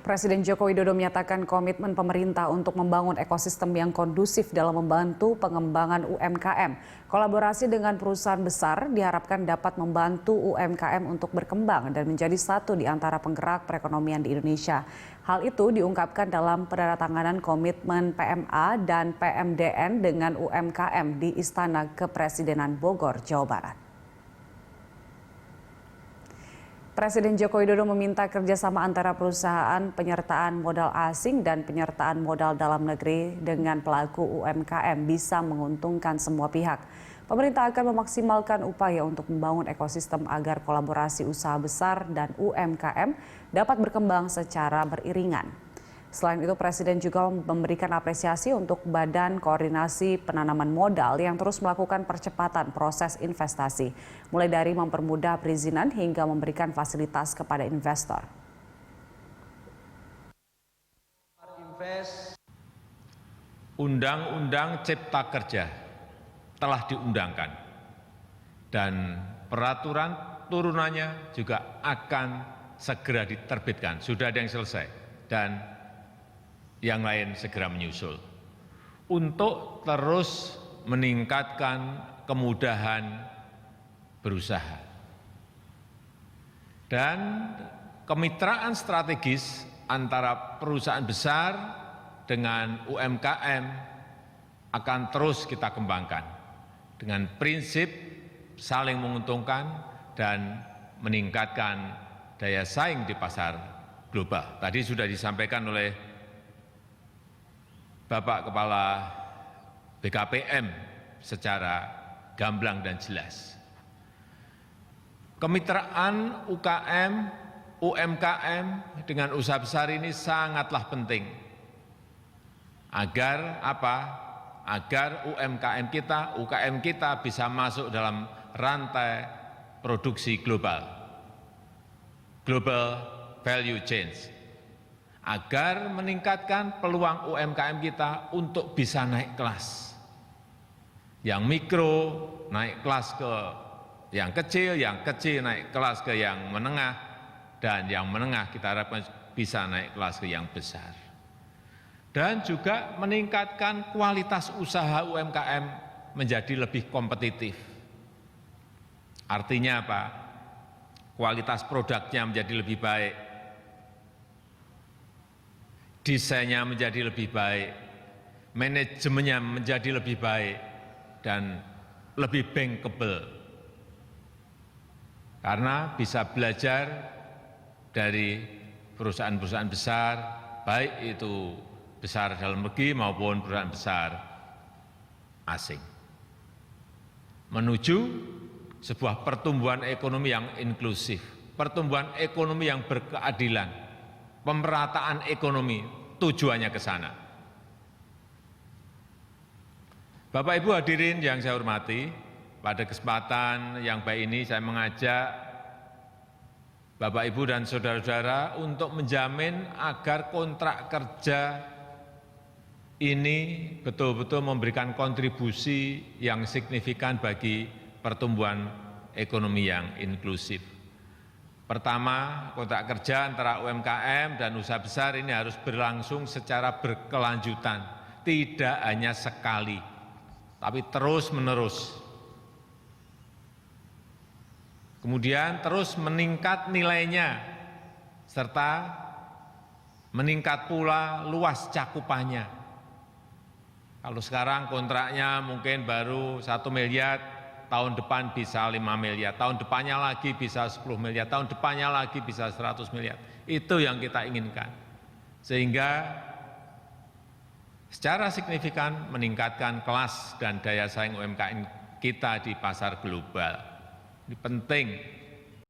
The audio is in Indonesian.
Presiden Joko Widodo menyatakan komitmen pemerintah untuk membangun ekosistem yang kondusif dalam membantu pengembangan UMKM. Kolaborasi dengan perusahaan besar diharapkan dapat membantu UMKM untuk berkembang dan menjadi satu di antara penggerak perekonomian di Indonesia. Hal itu diungkapkan dalam penandatanganan komitmen PMA dan PMDN dengan UMKM di Istana Kepresidenan Bogor, Jawa Barat. Presiden Joko Widodo meminta kerjasama antara perusahaan penyertaan modal asing dan penyertaan modal dalam negeri dengan pelaku UMKM bisa menguntungkan semua pihak. Pemerintah akan memaksimalkan upaya untuk membangun ekosistem agar kolaborasi usaha besar dan UMKM dapat berkembang secara beriringan. Selain itu, Presiden juga memberikan apresiasi untuk Badan Koordinasi Penanaman Modal yang terus melakukan percepatan proses investasi, mulai dari mempermudah perizinan hingga memberikan fasilitas kepada investor. Undang-Undang Cipta Kerja telah diundangkan dan peraturan turunannya juga akan segera diterbitkan. Sudah ada yang selesai dan yang lain segera menyusul untuk terus meningkatkan kemudahan berusaha. Dan kemitraan strategis antara perusahaan besar dengan UMKM akan terus kita kembangkan dengan prinsip saling menguntungkan dan meningkatkan daya saing di pasar global. Tadi sudah disampaikan oleh Bapak Kepala BKPM secara gamblang dan jelas. Kemitraan UMKM dengan usaha besar ini sangatlah penting. Agar apa? Agar UKM kita bisa masuk dalam rantai produksi global, global value chain, agar meningkatkan peluang UMKM kita untuk bisa naik kelas. Yang mikro naik kelas ke yang kecil naik kelas ke yang menengah, dan yang menengah kita harapkan bisa naik kelas ke yang besar. Dan juga meningkatkan kualitas usaha UMKM menjadi lebih kompetitif. Artinya apa? Kualitas produknya menjadi lebih baik, desainnya menjadi lebih baik, manajemennya menjadi lebih baik, dan lebih bankable. Karena bisa belajar dari perusahaan-perusahaan besar, baik itu besar dalam negeri maupun perusahaan besar asing. Menuju sebuah pertumbuhan ekonomi yang inklusif, pertumbuhan ekonomi yang berkeadilan, pemerataan ekonomi, tujuannya ke sana. Bapak Ibu hadirin yang saya hormati, pada kesempatan yang baik ini saya mengajak Bapak Ibu dan saudara-saudara untuk menjamin agar kontrak kerja ini betul-betul memberikan kontribusi yang signifikan bagi pertumbuhan ekonomi yang inklusif. Pertama, kontrak kerja antara UMKM dan usaha besar ini harus berlangsung secara berkelanjutan, tidak hanya sekali, tapi terus-menerus. Kemudian terus meningkat nilainya, serta meningkat pula luas cakupannya. Kalau sekarang kontraknya mungkin baru 1 miliar, tahun depan bisa 5 miliar, tahun depannya lagi bisa 10 miliar, tahun depannya lagi bisa 100 miliar. Itu yang kita inginkan. Sehingga secara signifikan meningkatkan kelas dan daya saing UMKM kita di pasar global. Ini penting.